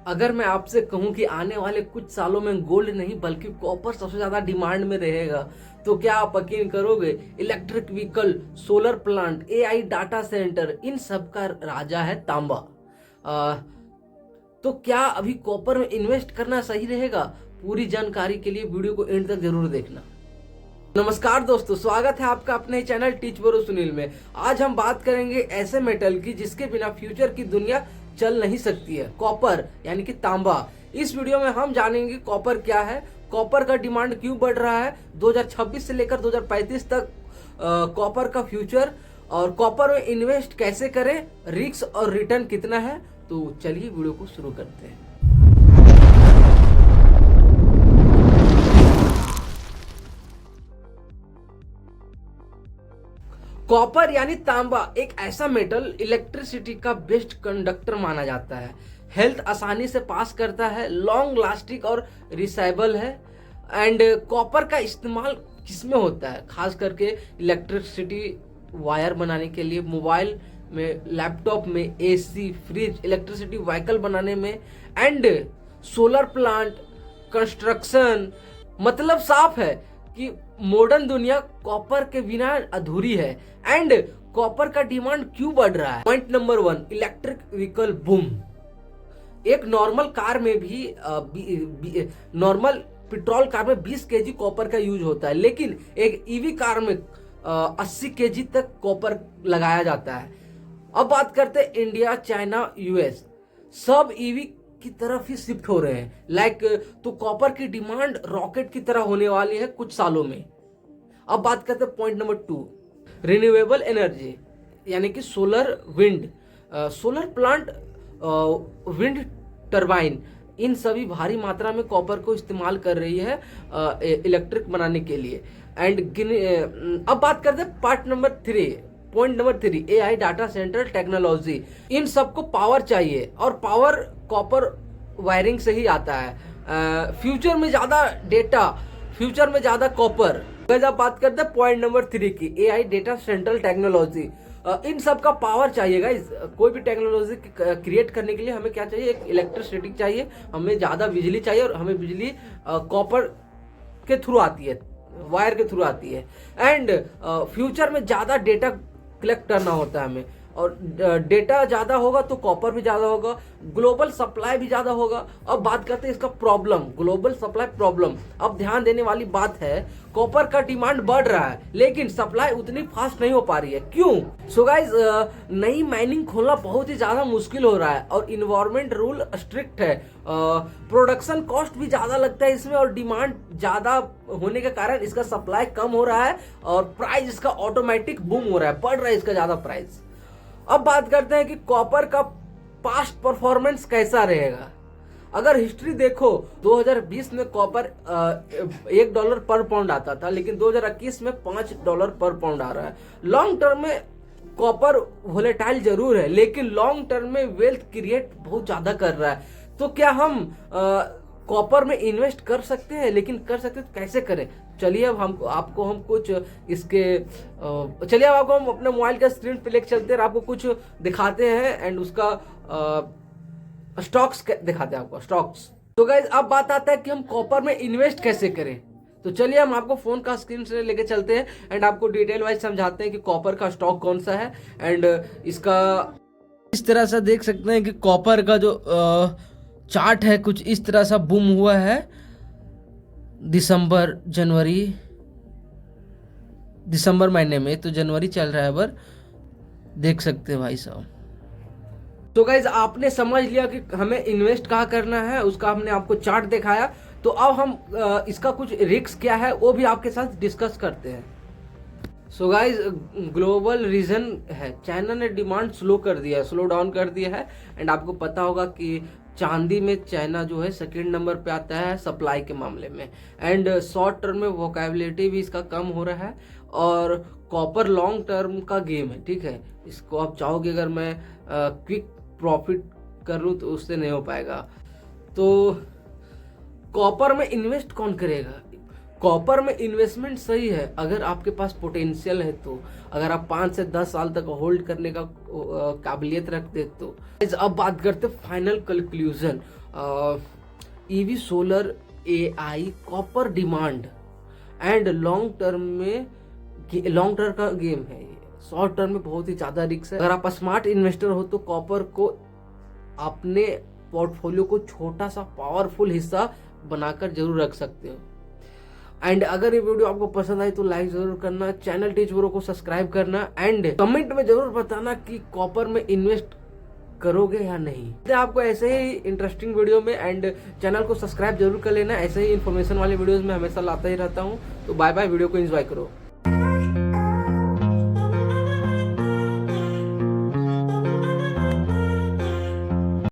अगर मैं आपसे कहूं कि आने वाले कुछ सालों में गोल्ड नहीं बल्कि कॉपर सबसे ज्यादा डिमांड में रहेगा, तो क्या आप यकीन करोगे? Electric vehicle, solar plant, AI data centre, इन सब का राजा है तांबा। आ, तो क्या अभी कॉपर में इन्वेस्ट करना सही रहेगा? पूरी जानकारी के लिए वीडियो को एंड तक जरूर देखना। नमस्कार दोस्तों, स्वागत है आपका अपने चैनल टीच बरो सुनील में। आज हम बात करेंगे ऐसे मेटल की जिसके बिना फ्यूचर की दुनिया चल नहीं सकती है, कॉपर यानी कि तांबा। इस वीडियो में हम जानेंगे कॉपर क्या है, कॉपर का डिमांड क्यों बढ़ रहा है, 2026 से लेकर 2035 तक कॉपर का फ्यूचर, और कॉपर में इन्वेस्ट कैसे करें, रिस्क और रिटर्न कितना है। तो चलिए वीडियो को शुरू करते हैं। कॉपर यानी तांबा एक ऐसा मेटल इलेक्ट्रिसिटी का बेस्ट कंडक्टर माना जाता है। हेल्थ आसानी से पास करता है, लॉन्ग लास्टिंग और रिसाइबल है। एंड कॉपर का इस्तेमाल किसमें होता है? खास करके इलेक्ट्रिसिटी वायर बनाने के लिए, मोबाइल में, लैपटॉप में, एसी, फ्रिज, इलेक्ट्रिसिटी व्हीकल बनाने में, एंड सोलर प्लांट, कंस्ट्रक्शन। मतलब साफ है कि मॉडर्न दुनिया कॉपर के बिना अधूरी है। एंड कॉपर का डिमांड क्यों बढ़ रहा है? Point number 1, electric vehicle boom. एक नॉर्मल कार में भी नॉर्मल पेट्रोल कार में 20 केजी कॉपर का यूज होता है, लेकिन एक ईवी कार में 80 केजी तक कॉपर लगाया जाता है। अब बात करते हैं इंडिया, चाइना, यूएस, सब ईवी की तरफ ही शिफ्ट हो रहे हैं। तो कॉपर की डिमांड रॉकेट की तरह होने वाली है कुछ सालों में। अब बात करते हैं पॉइंट नंबर 2, रिन्यूएबल एनर्जी यानी कि solar, wind, solar plant, wind turbine, इन सभी भारी मात्रा में कॉपर को इस्तेमाल कर रही है इलेक्ट्रिक बनाने के लिए। एंड अब बात करते हैं point number 3, AI data centre technology. इन सबको पावर चाहिए और पावर कॉपर वायरिंग से ही आता है। फ्यूचर में ज्यादा डेटा, फ्यूचर में ज्यादा कॉपर। अब बात करते हैं पॉइंट नंबर 3 की, एआई डेटा सेंटर टेक्नोलॉजी। इन सब का पावर चाहिए गाइस। कोई भी टेक्नोलॉजी क्रिएट करने के लिए हमें क्या चाहिए? एक इलेक्ट्रिसिटी चाहिए, हमें ज्यादा बिजली चाहिए, और हमें बिजली कॉपर के थ्रू आती है, वायर के थ्रू आती है। एंड फ्यूचर में ज्यादा डेटा कलेक्ट करना होता है हमें, और डेटा ज्यादा होगा तो कॉपर भी ज्यादा होगा, ग्लोबल सप्लाई भी ज्यादा होगा। अब बात करते हैं इसका प्रॉब्लम, ग्लोबल सप्लाई प्रॉब्लम। अब ध्यान देने वाली बात है, कॉपर का डिमांड बढ़ रहा है लेकिन सप्लाई उतनी फास्ट नहीं हो पा रही है। क्यों? सो गाइस, नई माइनिंग खोलना बहुत ही ज्यादा मुश्किल हो रहा है, और इन्वायरमेंट रूल स्ट्रिक्ट है। प्रोडक्शन कॉस्ट भी ज्यादा लगता है इसमें, और डिमांड ज्यादा होने के कारण इसका सप्लाई कम हो रहा है, और प्राइस इसका ऑटोमेटिक बूम हो रहा है, बढ़ रहा है इसका ज्यादा प्राइस। अब बात करते हैं कि कॉपर का पास्ट परफॉर्मेंस कैसा रहेगा। अगर हिस्ट्री देखो, 2020 में कॉपर $1 पर पाउंड आता था, लेकिन 2021 में $5 पर पाउंड आ रहा है। लॉन्ग टर्म में कॉपर वोलेटाइल जरूर है, लेकिन लॉन्ग टर्म में वेल्थ क्रिएट बहुत ज्यादा कर रहा है। तो क्या हम कॉपर में इन्वेस्ट कर सकते हैं? लेकिन कर सकते तो कैसे करें? चलिए अब हम आपको अपने मोबाइल का स्क्रीन पे लेके चलते हैं, आपको कुछ दिखाते हैं, एंड उसका स्टॉक्स दिखाते हैं आपको, स्टॉक्स। तो गाइस, अब बात आता है कि हम कॉपर में इन्वेस्ट कैसे करें। तो चलिए हम आपको फोन का स्क्रीन से लेके चलते हैं, एंड आपको डिटेल वाइज समझाते हैं कि कॉपर का स्टॉक कौन सा है। एंड इसका इस तरह से देख सकते हैं कि कॉपर का जो चार्ट है कुछ इस तरह सा बूम हुआ है दिसंबर महीने में। तो जनवरी चल रहा है, पर देख सकते हैं भाई साहब। तो गाइज, आपने समझ लिया कि हमें इन्वेस्ट कहाँ करना है, उसका हमने आपको चार्ट दिखाया। तो अब हम इसका कुछ रिस्क क्या है वो भी आपके साथ डिस्कस करते हैं। सो गाइज, ग्लोबल रीजन है, चाइना ने डिमांड स्लो डाउन कर दिया है। एंड आपको पता होगा कि चांदी में चाइना जो है सेकंड नंबर पे आता है सप्लाई के मामले में। एंड शॉर्ट टर्म में वोकेबिलिटी भी इसका कम हो रहा है, और कॉपर लॉन्ग टर्म का गेम है, ठीक है। इसको आप चाहोगे अगर मैं क्विक प्रॉफिट कर लूँ तो उससे नहीं हो पाएगा। तो कॉपर में इन्वेस्ट कौन करेगा? कॉपर में इन्वेस्टमेंट सही है अगर आपके पास पोटेंशियल है, तो अगर आप 5 से 10 साल तक होल्ड करने का काबिलियत रखते तो। अब बात करते final conclusion. EV solar AI copper demand and long term का गेम है ये। शॉर्ट टर्म में बहुत ही ज़्यादा रिस्क है। अगर आप स्मार्ट इन्वेस्टर हो तो कॉपर को अपने पोर्टफोलियो को छोटा सा पावरफुल हिस्सा बनाकर जरूर रख सकते हो। एंड अगर ये वीडियो आपको पसंद आई तो लाइक जरूर करना, चैनल टीच ब्रो को सब्सक्राइब करना एंड कमेंट में जरूर बताना कि कॉपर में इन्वेस्ट करोगे या नहीं। तो आपको ऐसे ही इंटरेस्टिंग वीडियो में, एंड चैनल को सब्सक्राइब जरूर कर लेना। ऐसे ही इन्फॉर्मेशन वाले वीडियोस में हमेशा लाता ही रहता हूँ। तो बाय बाय, वीडियो को एंजॉय करो।